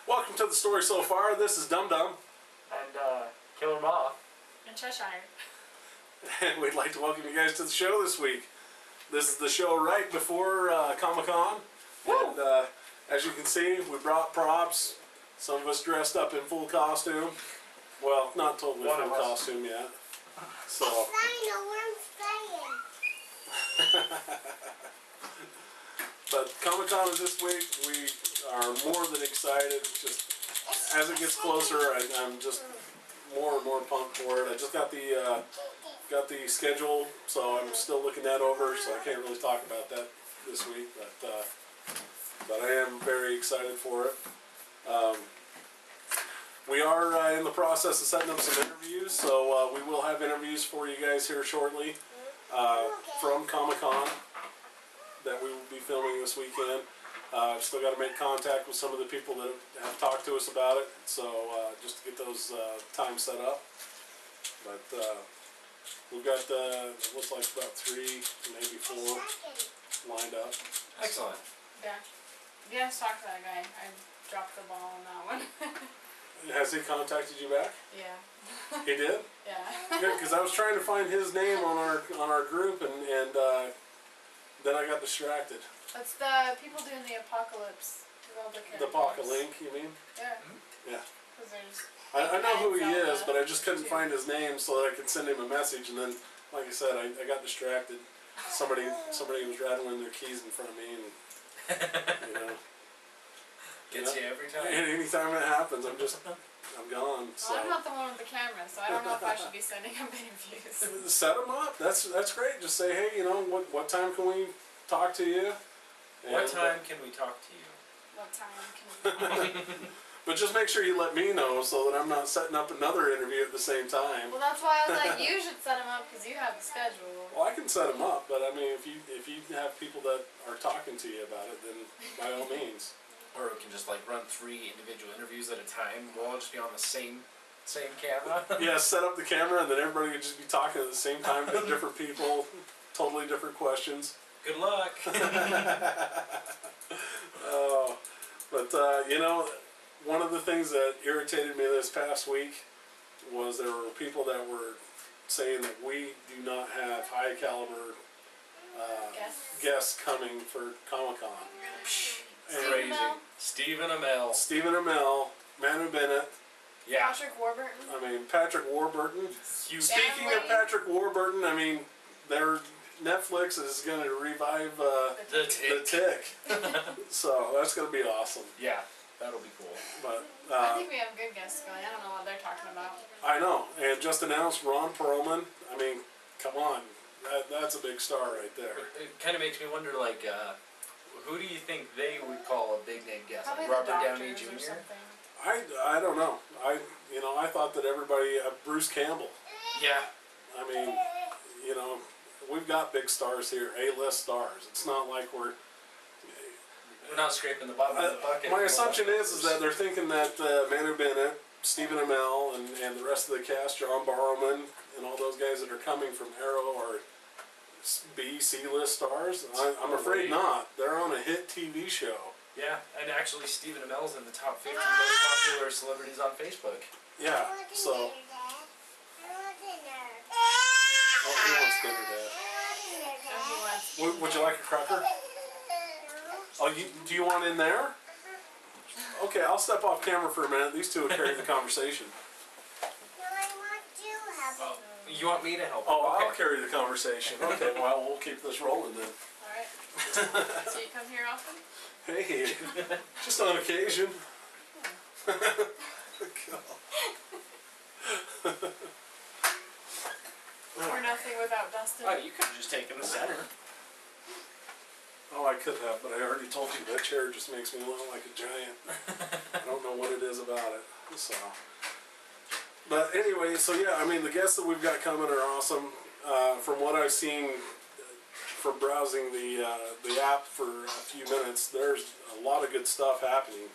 Welcome to the story so far. This is Dum Dum. And Killer Moth. And Cheshire. And we'd like to welcome you guys to the show this week. This is the show right before Comic-Con. And as you can see, we brought props. Some of us dressed up in full costume. Well, not totally full costume yet. So. I know where I'm staying. But Comic-Con is this week. We are more than excited. Just as it gets closer, I'm just more and more pumped for it. I just got the schedule, so I'm still looking that over. So I can't really talk about that this week, but I am very excited for it. We are in the process of setting up some interviews, so we will have interviews for you guys here shortly from Comic-Con that we will be filming this weekend. I've still got to make contact with some of the people that have talked to us about it, so just to get those times set up. But we've got, it looks like about 3, maybe 4 lined up. Excellent. Yeah. Yeah, talk to that guy. I dropped the ball on that one. Has he contacted you back? Yeah. He did? Yeah. Good, because I was trying to find his name on our group, and then I got distracted. That's the people doing the apocalypse. With all the characters. The Apocalypse, you mean? Yeah. Yeah. Because there's. I know who he is, but I just couldn't find his name so that I could send him a message, and then, like I said, I got distracted. Somebody was rattling their keys in front of me, and you know. Gets you every time. And anytime it happens, I'm gone. So. Well, I'm not the one with the camera, so I don't know if I should be sending him interviews. Set them up. That's great. Just say, hey, you know, what time can we talk to you? And, what time can we talk to you? What time can we? But just make sure you let me know so that I'm not setting up another interview at the same time. Well, that's why I was like, you should set him up because you have the schedule. Well, I can set them up, but I mean, if you have people that are talking to you about it, then by all means. Or we can just like run 3 individual interviews at a time. We'll all just be on the same camera. Yeah, set up the camera and then everybody would just be talking at the same time to different people, totally different questions. Good luck. But you know, one of the things that irritated me this past week was there were people that were saying that we do not have high caliber guests coming for Comic-Con. Crazy. Stephen Amell. Stephen Amell, Manu Bennett. Yeah. Patrick Warburton. I mean, Patrick Warburton. Speaking of Patrick Warburton, I mean, Netflix is going to revive The Tick. So that's going to be awesome. Yeah, that'll be cool. But I think we have good guests going. I don't know what they're talking about. I know, and just announced Ron Perlman. I mean, come on, that's a big star right there. It kind of makes me wonder, like, who do you think they would call a big name guest? Probably Like the Robert Downey Doctors or Jr. something. I don't know. I thought that everybody, Bruce Campbell. Yeah. I mean, you know, we've got big stars here, A-list stars. It's not like we're not scraping the bottom of the bucket. My assumption is that they're thinking that Manu Bennett, Stephen Amell, and the rest of the cast, John Barrowman, and all those guys that are coming from Arrow are B, C-list stars. I'm afraid not. They're on a hit TV show. Yeah, and actually Stephen Amell's in the top 50 most popular celebrities on Facebook. Yeah, so. Oh, he wants dinner, Dad. Would you like a cracker? Oh, do you want in there? Okay, I'll step off camera for a minute. These two will carry the conversation. No, I want to have it. You want me to help? Oh, Okay. I'll carry the conversation. Okay, well, we'll keep this rolling then. Alright. So you come here often? Hey, just on occasion. We're nothing without Dustin. Oh, you could have just taken the center. Oh, I could have, but I already told you that chair just makes me look like a giant. I don't know what it is about it. So, but anyway, so yeah, I mean, the guests that we've got coming are awesome. From what I've seen from browsing the app for a few minutes, there's a lot of good stuff happening.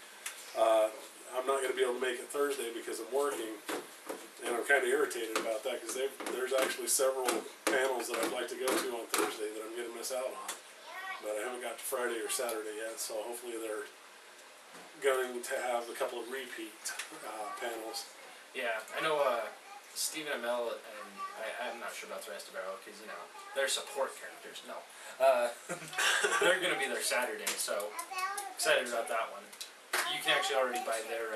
I'm not going to be able to make it Thursday because I'm working, and I'm kind of irritated about that because there's actually several panels that I'd like to go to on Thursday that I'm going to miss out on. But I haven't got to Friday or Saturday yet, so hopefully they're going to have a couple of repeat panels. Yeah, I know Stephen Amell and I'm not sure about the rest of our because you know they're support characters. No, they're gonna be there Saturday, so excited about that one. You can actually already buy their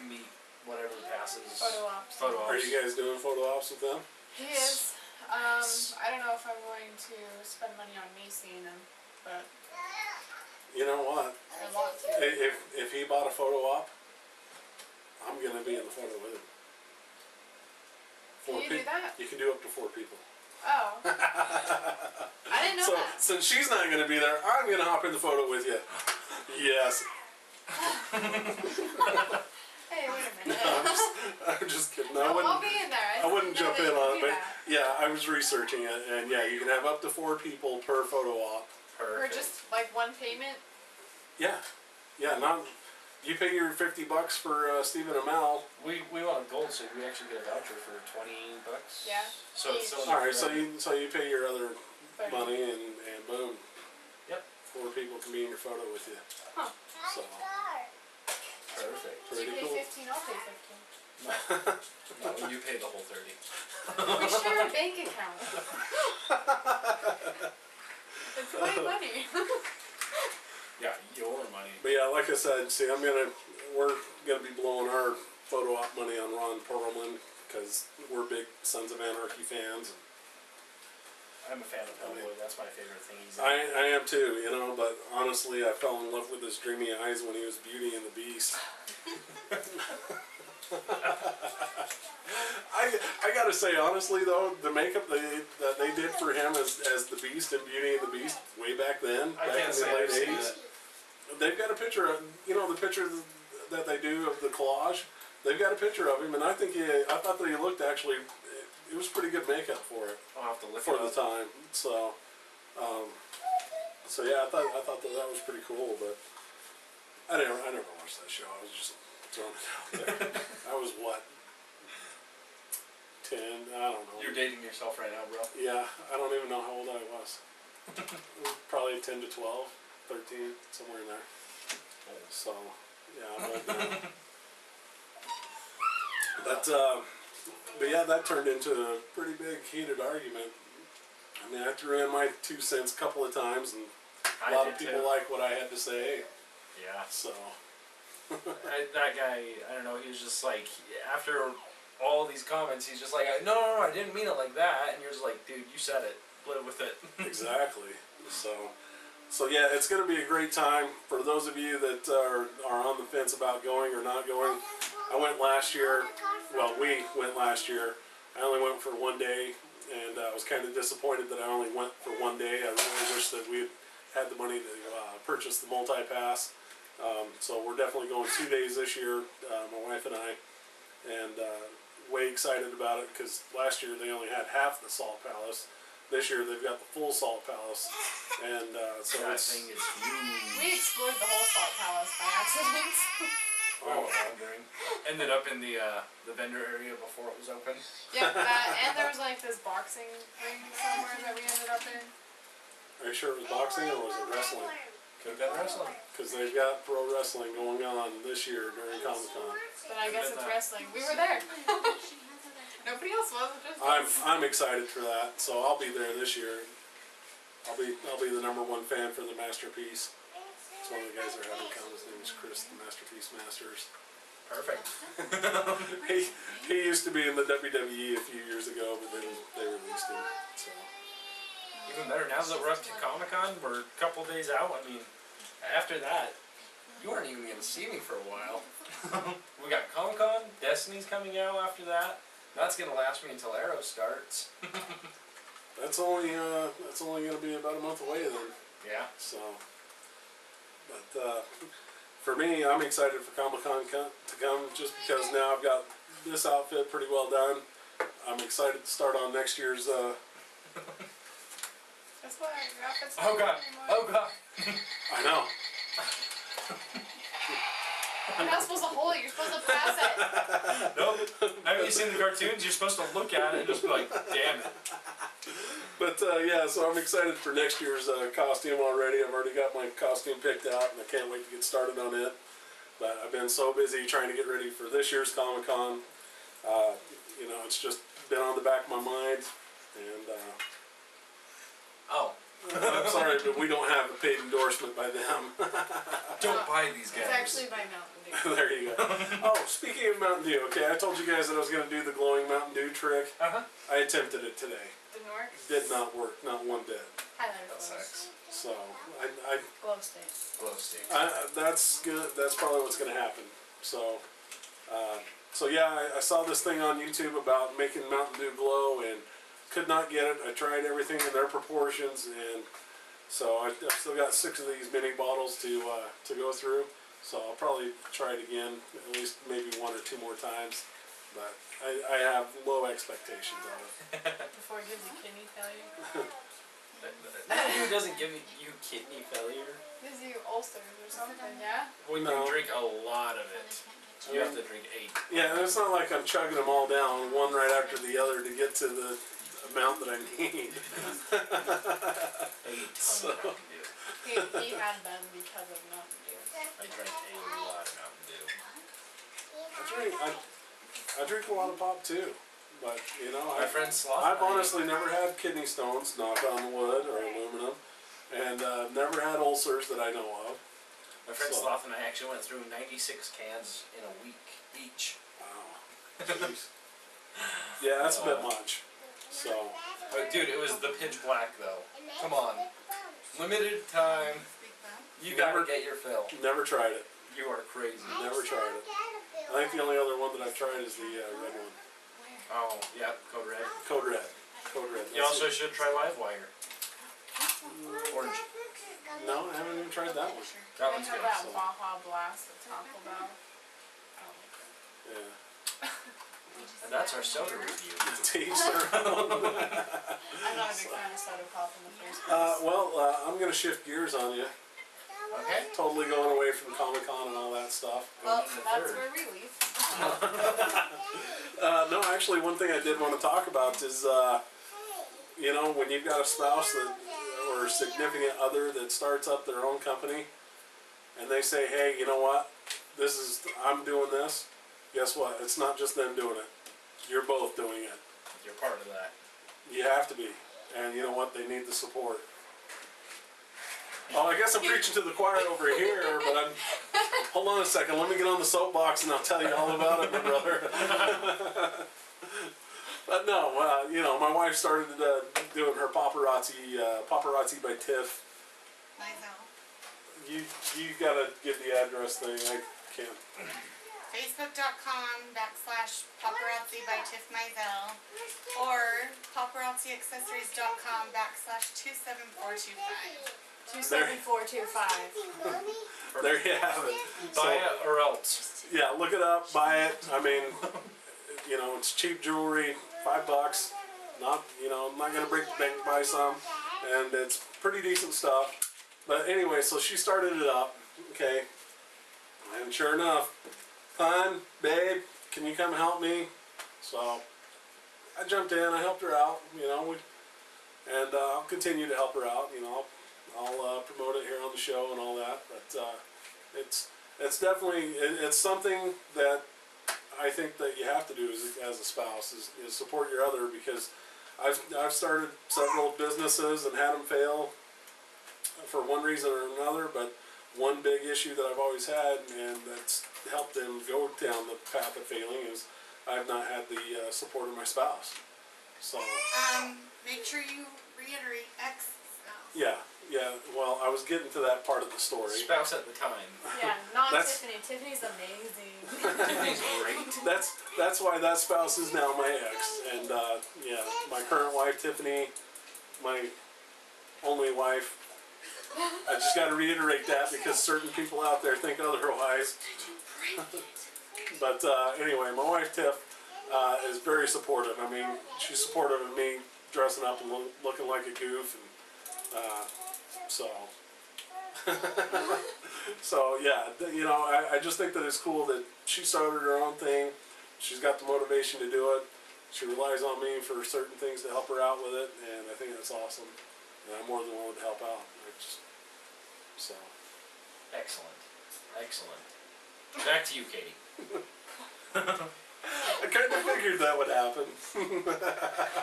meet whatever the passes. Photo ops. Photo ops. Are you guys doing photo ops with them? He is. I don't know if I'm going to spend money on me seeing him, but You know what? I want to. If he bought a photo op, I'm gonna be in the photo with him. Can you do that? You can do up to 4 people. Oh. I didn't know So that. since she's not gonna be there, I'm gonna hop in the photo with you. Yes. Hey, wait a minute. I'm just kidding. No, I'll be in there. I wouldn't didn't know jump that in you on could it, do but that. yeah, I was researching it, and yeah, you can have up to 4 people per photo op. Or Perfect. just like one payment. Yeah, yeah. Not you pay your $50 for Stephen Amell. We want gold, so we actually get a voucher for $20. Yeah. So it's Each. still All right, so you pay your other 30. money, and boom. Yep. 4 people can be in your photo with you. Huh. So perfect. You pretty pay cool. 15, I'll pay 15. No, you pay the whole 30. We share a bank account. It's my money. Yeah, your money. But yeah, like I said, see, we're gonna be blowing our photo op money on Ron Perlman because we're big Sons of Anarchy fans. I'm a fan of Hellboy. That's my favorite thing he's in. I am too, you know. But honestly, I fell in love with his dreamy eyes when he was Beauty and the Beast. I gotta say, honestly though, the makeup that they did for him as the Beast in Beauty and the Beast way back then, I back can't in say the I've late seen 80s. it. They've got a picture of, the picture that they do of the collage. They've got a picture of him, and I thought that he looked actually, it was pretty good makeup for it. I'll have to look For it the up. time, so yeah, I thought that was pretty cool, but I never watched that show. I was just throwing it out there. I was what, 10? I don't know. You're dating yourself right now, bro. Yeah, I don't even know how old I was. It was probably 10 to 12, 13, somewhere in there. So yeah, I'm old now. But yeah, that turned into a pretty big heated argument. I mean, I threw in my 2 cents a couple of times, and a lot of people like what I had to say. Yeah. So That guy, I don't know, he was just like, after all these comments, he's just like, no, I didn't mean it like that. And you're just like, dude, you said it. Live with it. exactly. So yeah, it's going to be a great time for those of you that are on the fence about going or not going. I went last year. Well, we went last year. I only went for 1 day, and I was kind of disappointed that I only went for 1 day. I really wish that we had the money to purchase the multi-pass. So we're definitely going 2 days this year, my wife and I, and way excited about it because last year they only had half the Salt Palace. This year they've got the full Salt Palace, and so That it's thing is huge. We explored the whole Salt Palace by accident. Oh, wondering. Ended up in the vendor area before it was open. Yep, that, and there was like this boxing ring somewhere that we ended up in. Are you sure it was boxing or was it wrestling? Could have been wrestling. Because they've got pro wrestling going on this year during Comic-Con. But I guess it's wrestling. We were there. Nobody else was, just us. I'm excited for that, so I'll be there this year. I'll be the #1 fan for the Masterpiece. It's one of the guys that are having come. His name is Chris, the Masterpiece Masters. Perfect. He used to be in the WWE a few years ago, but then they released him. So Even better, now that we're up to Comic-Con, we're a couple days out. I mean, after that, you aren't even going to see me for a while. We got Comic-Con, Destiny's coming out after that. That's going to last me until Arrow starts. that's only going to be about a month away then. Yeah. So, but for me, I'm excited for Comic-Con to come just because now I've got this outfit pretty well done. I'm excited to start on next year's. That's why your outfit's Oh god. Oh god. I know. You're not supposed to hold it, you're supposed to pass it. Nope. Haven't you seen the cartoons? You're supposed to look at it and just be like, damn it. But yeah, so I'm excited for next year's costume already. I've already got my costume picked out, and I can't wait to get started on it. But I've been so busy trying to get ready for this year's Comic-Con. You know, it's just been on the back of my mind, and Oh, I'm sorry, but we don't have a paid endorsement by them. don't buy these guys. It's actually by Mountain Dew. There you go. Oh, speaking of Mountain Dew, okay, I told you guys that I was going to do the glowing Mountain Dew trick. I attempted it today. Didn't work? Did not work, not one bit. Highlighter That glows. sucks. So Glow stick. Glow stick. that's good. That's probably what's going to happen. So, so yeah, I saw this thing on YouTube about making Mountain Dew glow and could not get it. I tried everything in their proportions, and so I've still got 6 of these mini bottles to go through. So I'll probably try it again, at least maybe 1 or 2 more times. But I have low expectations of it. Before it gives you kidney failure. Mountain Dew doesn't give you kidney failure. Gives you ulcers or something, yeah? When No. you drink a lot of it, you have to drink 8. Yeah, and it's not like I'm chugging them all down, one right after the other to get to the amount that I need. 8 tons of Mountain Dew. He had them because of Mountain Dew. I drank a lot of Mountain Dew. I drink a lot of pop too, but you know, My friend Sloth. I've honestly never had kidney stones, knock on wood or aluminum, and never had ulcers that I know of. My friend So- Sloth and I actually went through 96 cans in a week each. Wow. Jeez. Yeah, that's a bit much. So, But dude, it was the pitch black though. Come on. Limited time. You gotta Never- get your fill. never tried it. You are crazy. Never tried it. I think the only other one that I've tried is the red one. Oh, yeah, Code Red. Code Red. Code Red. You also should try Livewire. Orange. No, I haven't even tried that one. That They one's have good. that so- Baja Blast at Taco Bell. I don't like it. Yeah. And that's our soda review. To each their own. I'm not a big fan of soda pop in the first place. Well, I'm going to shift gears on you. Okay. Totally going away from Comic-Con and all that stuff. Well, the that's third. where we leave. No, actually, one thing I did want to talk about is, you know, when you've got a spouse that, or significant other that starts up their own company, and they say, hey, you know what, I'm doing this, guess what, it's not just them doing it, you're both doing it. You're part of that. You have to be, and you know what, they need the support. Oh, I guess I'm preaching to the choir over here, but hold on a second, let me get on the soapbox and I'll tell you all about it, my brother. But no, you know, my wife started doing her paparazzi by Tiff. You gotta give the address thing, I can't. Facebook.com/paparazzi by Tiff Mizell or paparazziaccessories.com/27425. 27425. There you have it. Buy it or else. Yeah, look it up, buy it. I mean, you know, it's cheap jewelry, $5. Not, you know, I'm not gonna break the bank to buy some, and it's pretty decent stuff. But anyway, so she started it up, okay, and sure enough, hon, babe, can you come help me? So I jumped in, I helped her out, you know, and I'll continue to help her out. You know, I'll promote it here on the show and all that. But it's definitely it's something that I think that you have to do as a spouse is support your other, because I've started several businesses and had them fail for one reason or another, but one big issue that I've always had, and that's helped them go down the path of failing, is I've not had the support of my spouse. So Make sure you reiterate ex-spouse. yeah, well, I was getting to that part of the story. Spouse at the time. Yeah, not That's- Tiffany. Tiffany's amazing. Tiffany's great. That's why that spouse is now my ex, and yeah, my current wife Tiffany, my only wife. I just got to reiterate that because certain people out there think otherwise. But anyway, my wife Tiff is very supportive. I mean, she's supportive of me dressing up and looking like a goof, and so. So yeah, you know, I just think that it's cool that she started her own thing. She's got the motivation to do it, she relies on me for certain things to help her out with it, and I think that's awesome. And I'm more than willing to help out. So. Excellent. Excellent. Back to you, Katie. I kind of figured that would happen.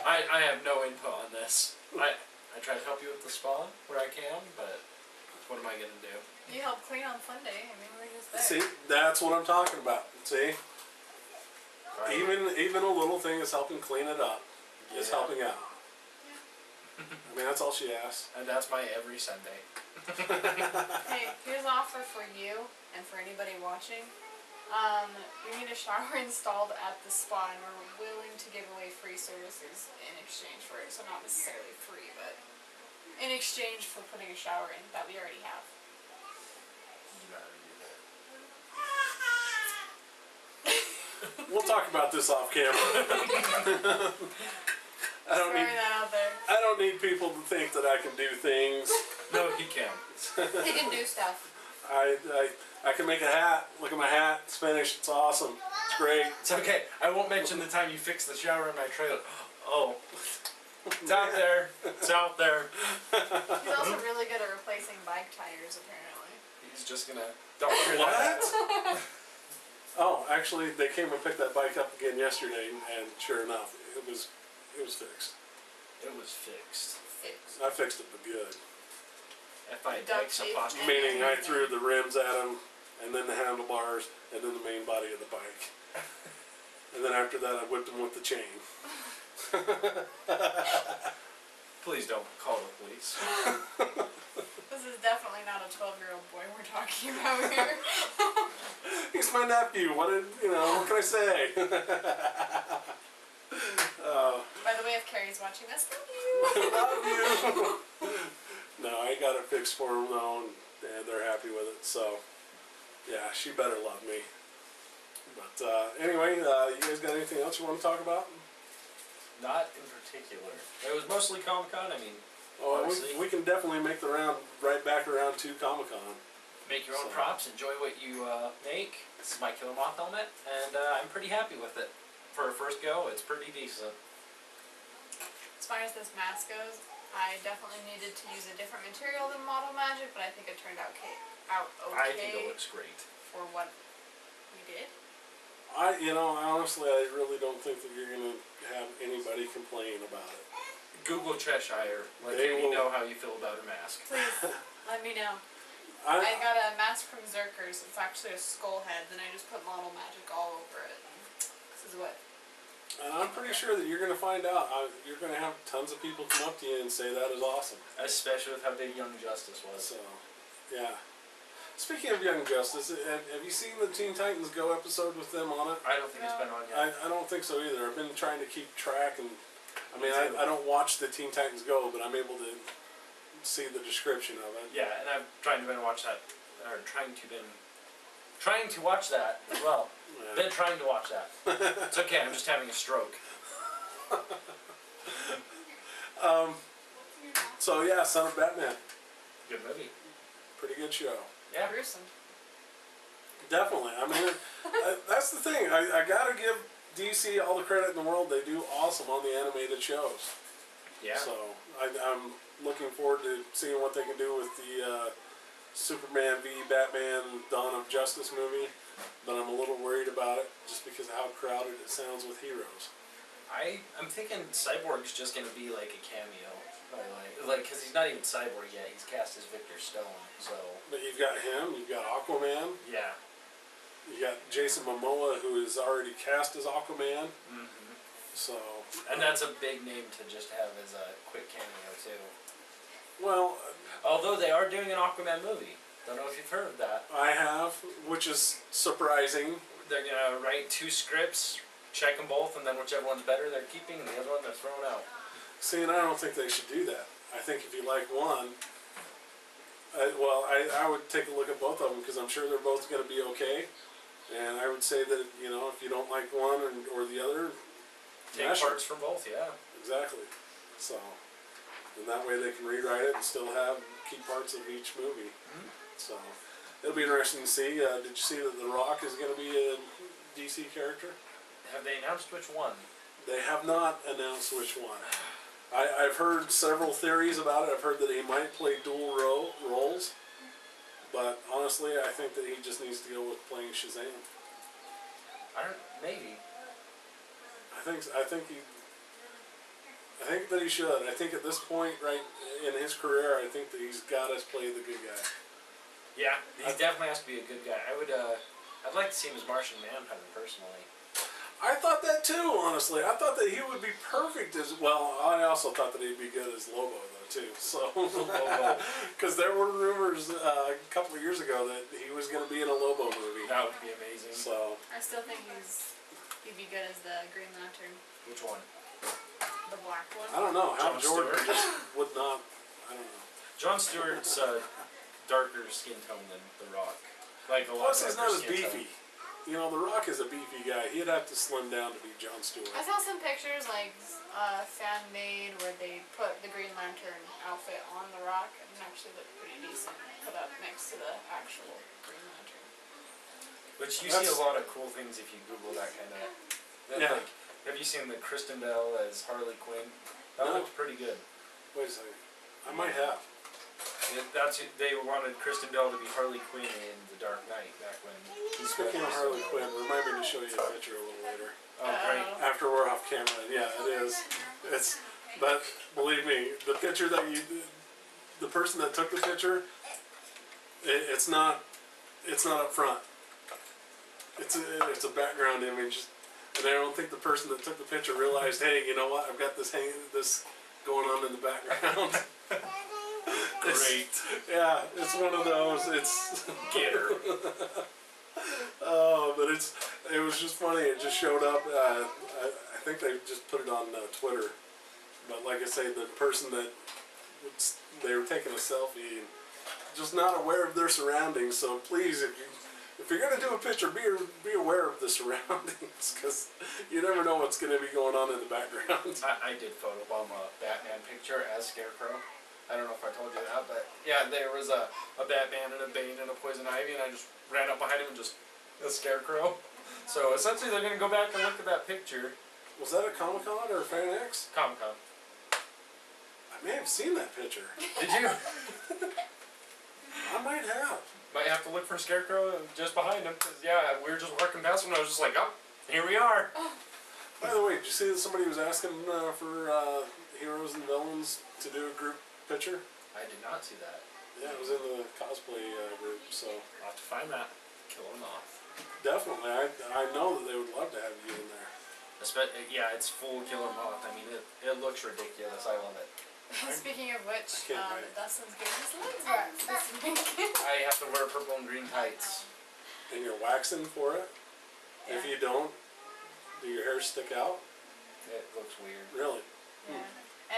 I have no input on this. I try to help you with the spa where I can, but what am I gonna do? You helped clean on Sunday. I mean, we were just there. See, that's what I'm talking about. See, Right. even a little thing is helping clean it up. Is Yeah. helping out. I mean, that's all she asks. And that's my every Sunday. Hey, here's an offer for you and for anybody watching. We need a shower installed at the spa, and we're willing to give away free services in exchange for it. So not necessarily free, but in exchange for putting a shower in that we already have. We'll talk about this off camera. I don't Throwing need. that out there. I don't need people to think that I can do things. No, he can. He can do stuff. I can make a hat. Look at my hat. It's finished. It's awesome. It's great. It's okay. I won't mention the time you fixed the shower in my trailer. Oh. It's out there. It's out there. He's also really good at replacing bike tires, apparently. He's just gonna doctor that. What? Oh, actually, they came and picked that bike up again yesterday, and sure enough, it was fixed. It was fixed. I fixed it, but good. F-I-X Duct tape. apostrophe. Meaning, I threw the rims at them, and then the handlebars, and then the main body of the bike. And then after that, I whipped them with the chain. Please don't call the police. This is definitely not a 12-year-old boy we're talking about here. He's my nephew. What can I say? By the way, if Carrie's watching this, love you. Love you. No, I got it fixed for them though, and they're happy with it. So, yeah, she better love me. But anyway, you guys got anything else you want to talk about? Not in particular. It was mostly Comic-Con. I mean, Oh, honestly, we can definitely make the round right back around to Comic-Con. make your own So- props. Enjoy what you make. This is my Killer Moth helmet, and I'm pretty happy with it. For a first go, it's pretty decent. As far as this mask goes, I definitely needed to use a different material than Model Magic, but I think it turned out okay. I think it looks great. For what we did. Honestly, I really don't think that you're gonna have anybody complain about it. Google Cheshire. Let They me will- know how you feel about her mask. Please, let me know. I got a mask from Zerkers. It's actually a skull head, and I just put Model Magic all over it. This is what. And I'm pretty sure that you're gonna find out. You're gonna have tons of people come up to you and say that is awesome. Especially with how big Young Justice was. So, yeah. Speaking of Young Justice, have you seen the Teen Titans Go episode with them on it? I don't think it's been on yet. I don't think so either. I've been trying to keep track, and I don't watch the Teen Titans Go, but I'm able to see the description of it. Yeah, and I've trying to watch that as well. Yeah. Been trying to watch that. It's okay. I'm just having a stroke. So yeah, Son of Batman, Good movie. pretty good show. Yeah. Gruesome. Definitely. That's the thing. I gotta give DC all the credit in the world. They do awesome on the animated shows. Yeah. So I'm looking forward to seeing what they can do with the Superman v Batman Dawn of Justice movie. But I'm a little worried about it just because of how crowded it sounds with heroes. I'm thinking Cyborg's just gonna be like a cameo. Because he's not even Cyborg yet. He's cast as Victor Stone. So. But you've got him. You've got Aquaman. Yeah. You got Jason Momoa, who is already cast as Aquaman. Mm-hmm. So. And that's a big name to just have as a quick cameo too. Well, Although they are doing an Aquaman movie. Don't know if you've heard of that. I have, which is surprising. They're gonna write 2 scripts, check them both, and then whichever one's better they're keeping, and the other one they're throwing out. See, and I don't think they should do that. I think if you like one, I would take a look at both of them because I'm sure they're both going to be okay. And I would say that if you don't like one or the other, Take mash parts from both, yeah. exactly. So, and that way they can rewrite it and still have key parts of each movie. Mm-hmm. So, it'll be interesting to see. Did you see that The Rock is going to be a DC character? Have they announced which one? They have not announced which one. I've heard several theories about it. I've heard that he might play dual roles, but honestly, I think that he just needs to go with playing Shazam. Maybe. I think that he should. I think at this point, right in his career, I think that he's got to play the good guy. Yeah, he definitely has to be a good guy. I'd like to see him as Martian Manhunter personally. I thought that too, honestly. I thought that he would be perfect as well. I also thought that he'd be good as Lobo though too. So, because there were rumors a couple of years ago that he was going to be in a Lobo movie. That would be amazing. So I still think he'd be good as the Green Lantern, Which one? the black one. I don't know how John Jordan Stewart? just would not. I don't know. John Stewart's darker skin tone than The Rock. Like a lot Plus, he's darker not as skin beefy. tone. You know, The Rock is a beefy guy. He'd have to slim down to be John Stewart. I saw some pictures like fan made where they put the Green Lantern outfit on the Rock and it actually looked pretty decent put up next to the actual Green Lantern. But you see a lot of cool things if you Google that kind of. Yeah. Like, have you seen the Kristen Bell as Harley Quinn? That No. looks pretty good. Wait a second. I might have. They wanted Kristen Bell to be Harley Quinn in The Dark Knight back when he's Speaking of Harley Quinn, remind me to show you a picture a little later. Oh, great. After we're off camera. Yeah, it is. But believe me, the picture that the person that took the picture, it's not up front. It's a background image, and I don't think the person that took the picture realized, hey, you know what? I've got this going on in the background. Great. Yeah, it's one of those. It's Get her. oh, but it was just funny. It just showed up. I think they just put it on Twitter. But like I say, the person that they were taking a selfie, and just not aware of their surroundings. So please, if you're gonna do a picture, be aware of the surroundings, because you never know what's gonna be going on in the background. I did photobomb a Batman picture as Scarecrow. I don't know if I told you that, but yeah, there was a Batman and a Bane and a Poison Ivy, and I just ran up behind him and just a Scarecrow. So essentially, they're gonna go back and look at that picture. Was that a Comic-Con or a Fan X? Comic-Con. I may have seen that picture. Did you? I might have. Might have to look for Scarecrow just behind him, because yeah, we were just walking past him and I was just like, oh, here we are. By the way, did you see that somebody was asking for heroes and villains to do a group picture? I did not see that. Yeah, it was in the cosplay group, so I'll have to find that. Kill him off. definitely. I know that they would love to have you in there. Yeah, it's full Killer Moth. I mean, it looks ridiculous. I love it. Speaking of which, I can't wait. Dustin's getting his legs waxed this week. I have to wear purple and green tights. And you're waxing for it? If you don't, do your hair stick out? It looks weird. Really? Yeah.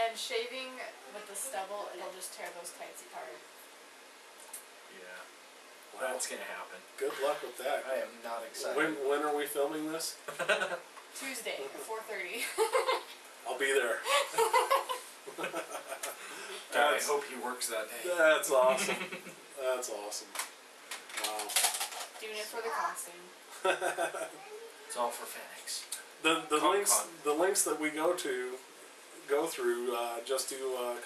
And shaving with the stubble, it'll just tear those tights apart. Yeah. Wow. That's gonna happen. Good luck with that. I am not excited. When are we filming this? Tuesday at 4:30. I'll be there. God, I hope he works that day. That's awesome. That's awesome. Wow. Doing it for the costume. It's all for FedEx. The links that we go through just to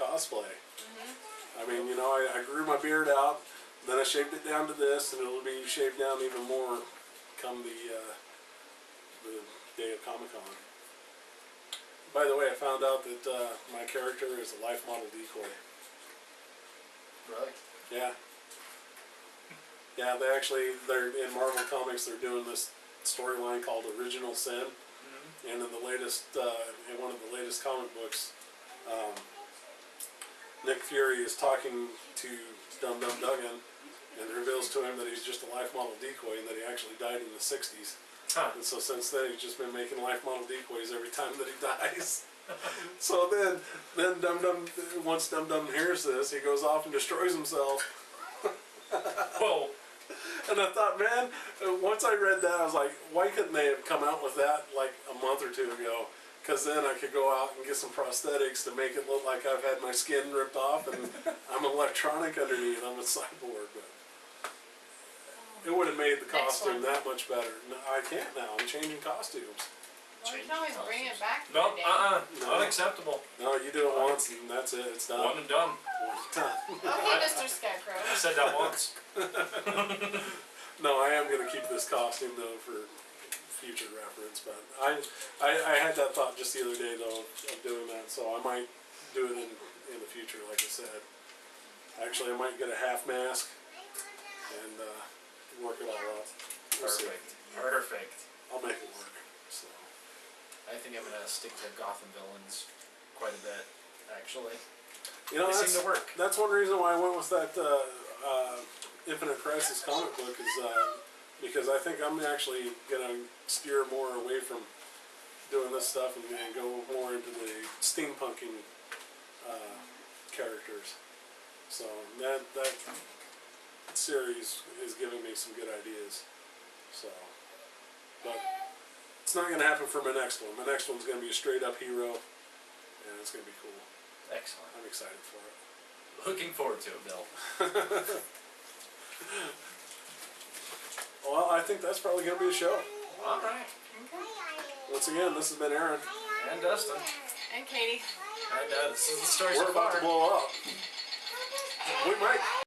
cosplay. Mm-hmm. I mean, you know, I grew my beard out, then I shaved it down to this, and it'll be shaved down even more come the day of Comic-Con. By the way, I found out that my character is a life model decoy. Really? Yeah. Yeah, they're in Marvel Comics, they're doing this storyline called Original Sin. Mm-hmm. And in the latest, in one of the latest comic books, Nick Fury is talking to Dum Dum Dugan and reveals to him that he's just a life model decoy and that he actually died in the 60s. Huh. And so since then, he's just been making life model decoys every time that he dies. So then Dum Dum, once Dum Dum hears this, he goes off and destroys himself. Whoa. And I thought, man, once I read that, I was like, why couldn't they have come out with that like a month or two ago? Because then I could go out and get some prosthetics to make it look like I've had my skin ripped off and I'm electronic underneath. I'm a cyborg, but it would have made the Next costume one. that much better. No, I can't now. I'm changing costumes. Well, you change can always bring it back for No, a day. No. unacceptable. No, you do it once and that's it. It's done. One and done. Done. Okay, Mr. Scarecrow. I said that once. No, I am gonna keep this costume though for future reference. But I had that thought just the other day though of doing that, so I might do it in the future, like I said. Actually, I might get a half mask and work it all out. We'll see. Perfect. I'll make it work. So. I think I'm gonna stick to Gotham villains quite a bit, actually. You know, They seem to work. that's one reason why I went with that Infinite Crisis comic book is because I think I'm actually gonna steer more away from doing this stuff and go more into the steampunking characters. So that series is giving me some good ideas. So, but it's not gonna happen for my next one. My next one's gonna be a straight up hero, and it's gonna be cool. Excellent. I'm excited for it. Looking forward to it, Bill. Well, I think that's probably gonna be a show. All right. Once again, this has been Aaron. And Dustin. And Katie. And this is the story We're so about far. to blow up. We might.